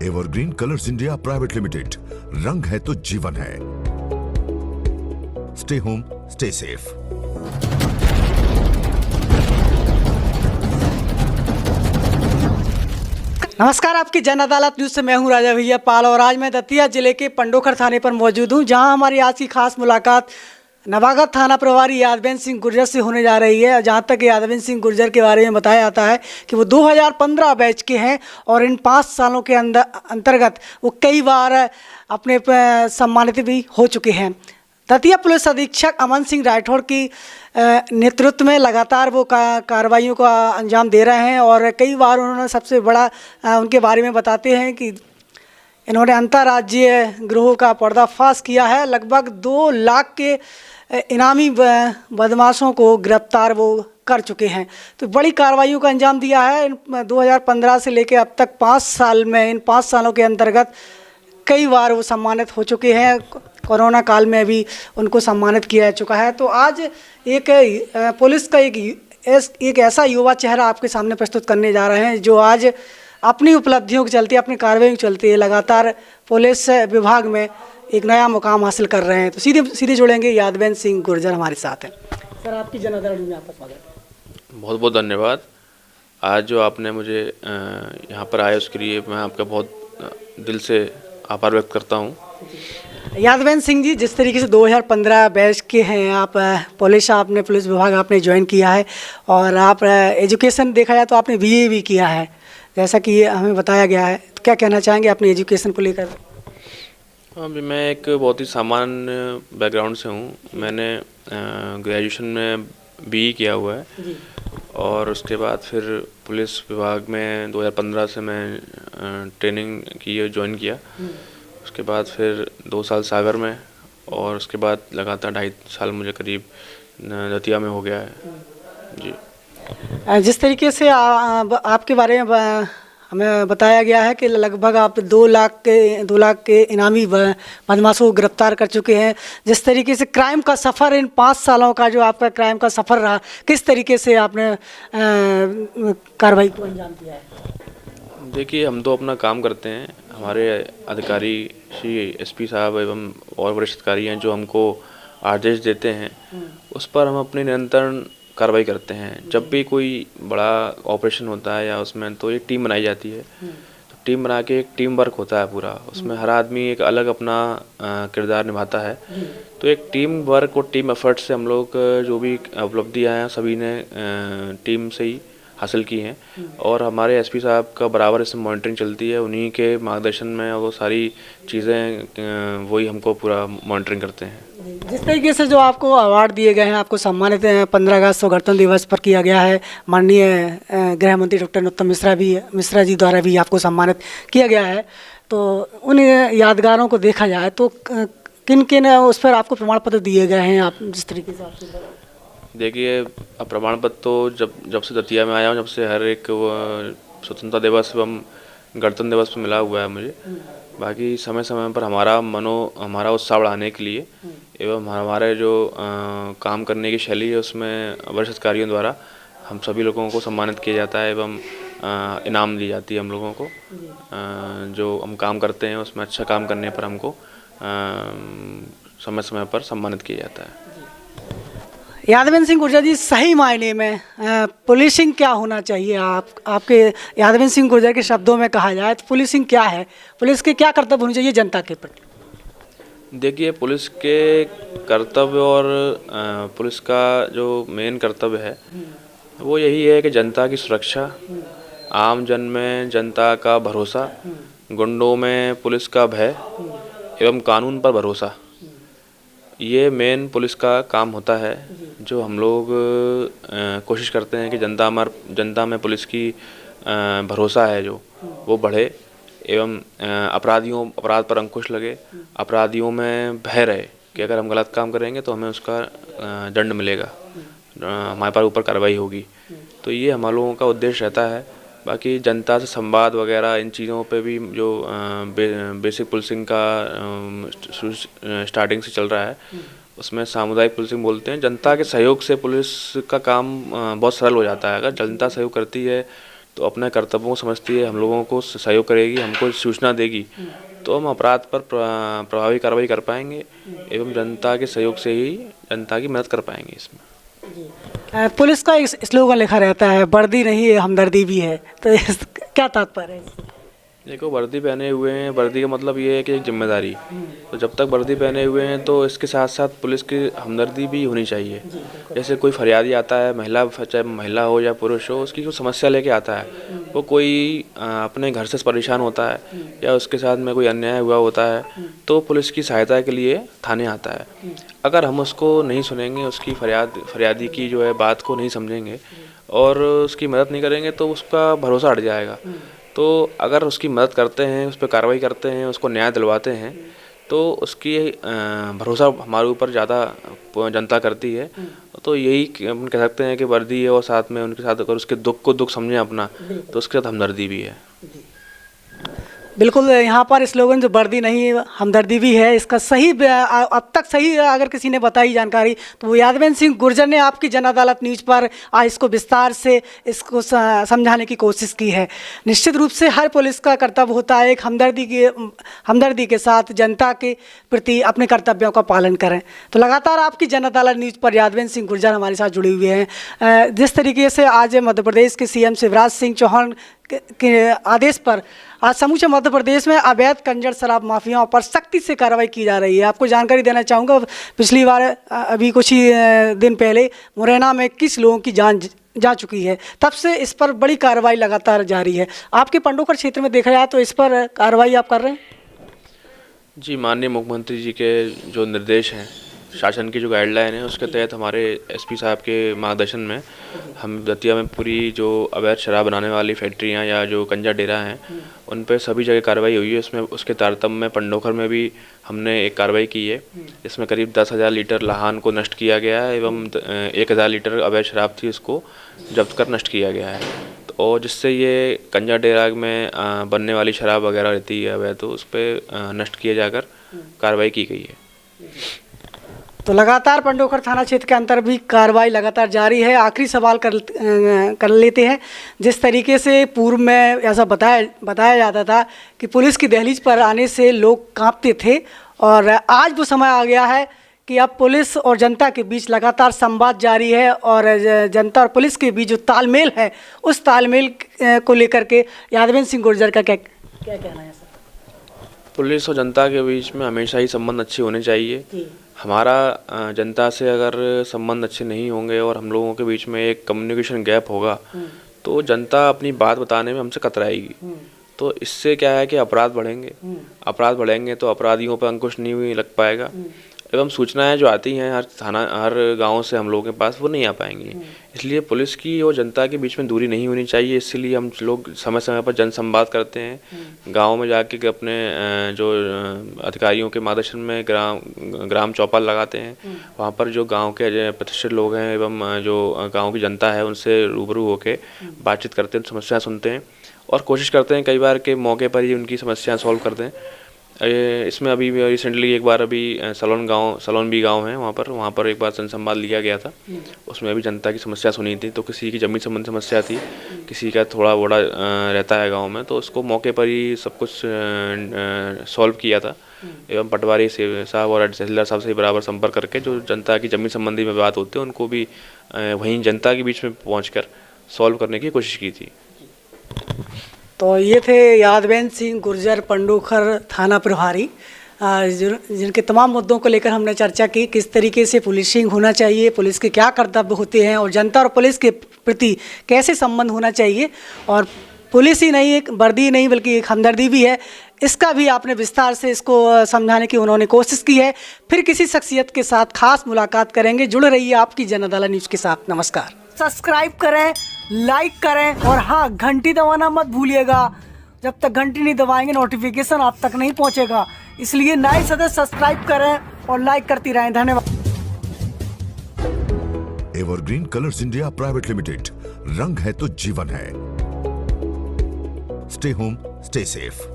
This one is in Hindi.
Evergreen colours India private limited, रंग है तो जीवन है। Stay home, stay safe. नमस्कार, आपकी जन अदालत न्यूज से मैं हूं राजा भैया पाल और आज मैं दतिया जिले के पंडोखर थाने पर मौजूद हूं, जहां हमारी आज की खास मुलाकात नवागत थाना प्रभारी यादवेंद्र सिंह गुर्जर से होने जा रही है। जहां तक यादवेंद्र सिंह गुर्जर के बारे में बताया जाता है कि वो 2015 बैच के हैं और इन 5 सालों के अंतर्गत वो कई बार अपने सम्मानित भी हो चुके हैं। दतिया पुलिस अधीक्षक अमन सिंह राठौड़ की नेतृत्व में लगातार वो कार्रवाइयों का अंजाम दे रहे हैं और कई बार उन्होंने सबसे बड़ा उनके बारे में बताते हैं कि इन्होंने अंतर्राज्यीय गिरोह का पर्दाफाश किया है। लगभग 2 लाख के इनामी बदमाशों को गिरफ्तार वो कर चुके हैं। तो बड़ी कार्रवाइयों का अंजाम दिया है। 2015 से लेकर अब तक 5 साल में, इन 5 सालों के अंतर्गत कई बार वो सम्मानित हो चुके हैं। कोरोना काल में भी उनको सम्मानित किया जा चुका है। तो आज एक पुलिस का एक ऐसा युवा चेहरा आपके सामने प्रस्तुत करने जा रहे हैं जो आज अपनी उपलब्धियों के चलते, अपनी कार्रवाई के चलते लगातार पुलिस विभाग में एक नया मुकाम हासिल कर रहे हैं। तो सीधे जुड़ेंगे यादवेंद्र सिंह गुर्जर हमारे साथ हैं। सर, आपकी जन अदालत में आपका स्वागत है। बहुत बहुत धन्यवाद। आज जो आपने मुझे यहाँ पर आए उसके लिए मैं आपका बहुत दिल से आभार व्यक्त करता हूँ। यादवेंद्र सिंह जी, जिस तरीके से 2015 बैच के हैं आप, पुलिस विभाग आपने ज्वाइन किया है और आप एजुकेशन देखा जाए तो आपने बीए भी किया है, जैसा कि हमें बताया गया है। तो क्या कहना चाहेंगे अपनी एजुकेशन को लेकर? अभी मैं एक बहुत ही सामान्य बैकग्राउंड से हूँ। मैंने ग्रेजुएशन में बीई किया हुआ है और उसके बाद फिर पुलिस विभाग में 2015 से मैं ट्रेनिंग की, ज्वाइन किया। उसके बाद फिर 2 साल सागर में और उसके बाद लगातार 2.5 साल मुझे करीब दतिया में हो गया है जी। जिस तरीके से आपके बारे में हमें बताया गया है कि लगभग आप 2 लाख के इनामी बदमाशों को गिरफ्तार कर चुके हैं। जिस तरीके से क्राइम का सफ़र, इन 5 सालों का जो आपका क्राइम का सफ़र रहा, किस तरीके से आपने कार्रवाई को अंजाम दिया है? देखिए, हम तो अपना काम करते हैं। हमारे अधिकारी श्री एसपी साहब एवं और वरिष्ठ अधिकारी हैं जो हमको आदेश देते हैं, उस पर हम अपनी निरंतर कार्रवाई करते हैं। जब भी कोई बड़ा ऑपरेशन होता है या उसमें तो एक टीम बनाई जाती है। तो टीम बना के एक टीम वर्क होता है पूरा, उसमें हर आदमी एक अलग अपना किरदार निभाता है। तो एक टीम वर्क और टीम एफर्ट से हम लोग जो भी उपलब्धियाँ हैं सभी ने टीम से ही हासिल की हैं और हमारे एसपी साहब का बराबर इसमें मॉनिटरिंग चलती है। उन्हीं के मार्गदर्शन में वो सारी चीज़ें वही हमको पूरा मॉनिटरिंग करते हैं। जिस तरीके से जो आपको अवार्ड दिए गए हैं, आपको सम्मानित 15 अगस्त गणतंत्र दिवस पर किया गया है, माननीय गृह मंत्री डॉक्टर नरोत्तम मिश्रा जी द्वारा भी आपको सम्मानित किया गया है। तो उन यादगारों को देखा जाए तो किन किन उस पर आपको प्रमाण पत्र दिए गए हैं? आप जिस तरीके से आपसे देखिए, अब प्रमाण पत्र तो जब से दतिया में आया हूँ, जब से हर एक स्वतंत्रता दिवस एवं गणतंत्र दिवस पर मिला हुआ है मुझे। बाकी समय समय पर हमारा उत्साह बढ़ाने के लिए एवं हमारे जो काम करने की शैली है उसमें वरिष्ठ अधिकारियों द्वारा हम सभी लोगों को सम्मानित किया जाता है एवं इनाम दी जाती है हम लोगों को। जो हम काम करते हैं उसमें अच्छा काम करने पर हमको समय समय पर सम्मानित किया जाता है। यादवेंद्र सिंह गुर्जर जी, सही मायने में पुलिसिंग क्या होना चाहिए? आपके यादवेंद्र सिंह गुर्जर के शब्दों में कहा जाए तो पुलिसिंग क्या है? पुलिस के क्या कर्तव्य होने चाहिए जनता के प्रति? देखिए, पुलिस के कर्तव्य और पुलिस का जो मेन कर्तव्य है वो यही है कि जनता की सुरक्षा, आम जन में जनता का भरोसा, गुंडों में पुलिस का भय एवं कानून पर भरोसा, ये मेन पुलिस का काम होता है। जो हम लोग कोशिश करते हैं कि जनता में पुलिस की भरोसा है जो वो बढ़े एवं अपराध पर अंकुश लगे, अपराधियों में भय रहे कि अगर हम गलत काम करेंगे तो हमें उसका दंड मिलेगा, हमारे पर ऊपर कार्रवाई होगी। तो ये हम लोगों का उद्देश्य रहता है। बाकी जनता से संवाद वगैरह इन चीज़ों पे भी जो बेसिक पुलिसिंग का स्टार्टिंग से चल रहा है उसमें सामुदायिक पुलिसिंग बोलते हैं। जनता के सहयोग से पुलिस का काम बहुत सरल हो जाता है। अगर जनता सहयोग करती है तो अपने कर्तव्यों को समझती है, हम लोगों को सहयोग करेगी, हमको सूचना देगी, तो हम अपराध पर प्रभावी कार्रवाई कर पाएंगे एवं जनता के सहयोग से ही जनता की मदद कर पाएंगे। इसमें पुलिस का एक स्लोगन लिखा रहता है, वर्दी नहीं है हमदर्दी भी है, तो क्या तात्पर्य है इससे? देखो, वर्दी पहने हुए हैं, वर्दी का मतलब ये है कि एक जिम्मेदारी, तो जब तक वर्दी पहने हुए हैं तो इसके साथ साथ पुलिस की हमदर्दी भी होनी चाहिए। जैसे कोई फरियादी आता है, चाहे महिला हो या पुरुष हो, उसकी कोई समस्या लेके आता है, वो कोई अपने घर से परेशान होता है या उसके साथ में कोई अन्याय हुआ होता है, तो पुलिस की सहायता के लिए थाने आता है। अगर हम उसको नहीं सुनेंगे, उसकी फरियादी की जो है बात को नहीं समझेंगे और उसकी मदद नहीं करेंगे तो उसका भरोसा हट जाएगा। तो अगर उसकी मदद करते हैं, उस पर कार्रवाई करते हैं, उसको न्याय दिलवाते हैं, तो उसकी भरोसा हमारे ऊपर ज़्यादा जनता करती है। तो यही हम कह सकते हैं कि वर्दी है और साथ में उनके साथ अगर उसके दुख को दुख समझें अपना, तो उसके साथ हमदर्दी भी है। बिल्कुल, यहाँ पर स्लोगन जो वर्दी नहीं हमदर्दी भी है, इसका सही अब तक सही अगर किसी ने बताई जानकारी तो वो यादवेंद्र सिंह गुर्जर ने आपकी जन अदालत न्यूज़ पर आज इसको विस्तार से इसको समझाने की कोशिश की है। निश्चित रूप से हर पुलिस का कर्तव्य होता है एक हमदर्दी के साथ जनता के प्रति अपने कर्तव्यों का पालन करें। तो लगातार आपकी जन अदालत न्यूज़ पर यादवेंद्र सिंह गुर्जर हमारे साथ जुड़े हुए हैं। जिस तरीके से आज मध्य प्रदेश के सीएम शिवराज सिंह चौहान के आदेश पर आज समूचे मध्य प्रदेश में अवैध कंजर शराब माफियाओं पर सख्ती से कार्रवाई की जा रही है। आपको जानकारी देना चाहूँगा, पिछली बार अभी कुछ ही दिन पहले मुरैना में 21 लोगों की जान जा चुकी है, तब से इस पर बड़ी कार्रवाई लगातार जारी है। आपके पंडोखर क्षेत्र में देखा जाए तो इस पर कार्रवाई आप कर रहे हैं? जी, माननीय मुख्यमंत्री जी के जो निर्देश हैं, शासन की जो गाइडलाइन है, उसके तहत हमारे एसपी साहब के मार्गदर्शन में हम दतिया में पूरी जो अवैध शराब बनाने वाली फैक्ट्रियां या जो कंजा डेरा हैं, उन पे सभी जगह कार्रवाई हुई है। उसमें उसके तारतम्य में पंडोखर में भी हमने एक कार्रवाई की है, जिसमें करीब 10,000 लीटर लाहन को नष्ट किया गया है एवं 1,000 लीटर अवैध शराब थी, उसको जब्त कर नष्ट किया गया है। और जिससे ये कंजा डेरा में बनने वाली शराब वगैरह रहती है अवैध, तो उस पर नष्ट किए जाकर कार्रवाई की गई है। तो लगातार पंडोखर थाना क्षेत्र के अंतर भी कार्रवाई लगातार जारी है। आखिरी सवाल कर लेते हैं। जिस तरीके से पूर्व में ऐसा बताया जाता था कि पुलिस की दहलीज पर आने से लोग कांपते थे, और आज वो समय आ गया है कि अब पुलिस और जनता के बीच लगातार संवाद जारी है, और जनता और पुलिस के बीच जो तालमेल है, उस तालमेल को लेकर के यादवेंद्र सिंह गुर्जर का क्या कहना है सर? पुलिस और जनता के बीच में हमेशा ही संबंध अच्छे होने चाहिए। हमारा जनता से अगर संबंध अच्छे नहीं होंगे और हम लोगों के बीच में एक कम्युनिकेशन गैप होगा, तो जनता अपनी बात बताने में हमसे कतराएगी। तो इससे क्या है कि अपराध बढ़ेंगे तो अपराधियों पर अंकुश नहीं लग पाएगा, एवं सूचनाएं जो आती हैं हर गांव से हम लोगों के पास, वो नहीं आ पाएंगी। इसलिए पुलिस की और जनता के बीच में दूरी नहीं होनी चाहिए। इसलिए हम लोग समय समय पर जन संवाद करते हैं, गांव में जाके अपने जो अधिकारियों के मार्गदर्शन में ग्राम चौपाल लगाते हैं। वहां पर जो गांव के प्रतिष्ठित लोग हैं एवं जो गांव की जनता है, उनसे रूबरू होकर बातचीत करते हैं, समस्याएं सुनते हैं और कोशिश करते हैं कई बार के मौके पर ही उनकी समस्याएं सॉल्व कर दें। इसमें अभी रिसेंटली एक बार अभी सलोन भी गांव है, वहाँ पर एक बार जनसंवाद लिया गया था। उसमें भी जनता की समस्या सुनी थी। तो किसी की जमीन संबंधी समस्या थी, किसी का थोड़ा बड़ा रहता है गांव में, तो उसको मौके पर ही सब कुछ सॉल्व किया था। एवं पटवारी साहब और तहसीलदार साहब से बराबर संपर्क करके जो जनता की जमीन संबंधी में बात होती है, उनको भी वहीं जनता के बीच में पहुँच सॉल्व करने की कोशिश की थी। तो ये थे यादवेंद्र सिंह गुर्जर, पंडोखर थाना प्रभारी, जिनके तमाम मुद्दों को लेकर हमने चर्चा की। किस तरीके से पुलिसिंग होना चाहिए, पुलिस के क्या कर्तव्य होते हैं और जनता और पुलिस के प्रति कैसे संबंध होना चाहिए, और पुलिस ही नहीं, एक वर्दी नहीं बल्कि एक हमदर्दी भी है, इसका भी आपने विस्तार से इसको समझाने की उन्होंने कोशिश की है। फिर किसी शख्सियत के साथ खास मुलाकात करेंगे। जुड़े रहिए आपकी जन अदालत न्यूज़ के साथ। नमस्कार। सब्सक्राइब करें, लाइक करें और हाँ, घंटी दबाना मत भूलिएगा। जब तक घंटी नहीं दबाएंगे नोटिफिकेशन आप तक नहीं पहुंचेगा। इसलिए नए सदस्य सब्सक्राइब करें और लाइक करती रहें। धन्यवाद। Evergreen colours India private limited, रंग है तो जीवन है। Stay home, stay safe.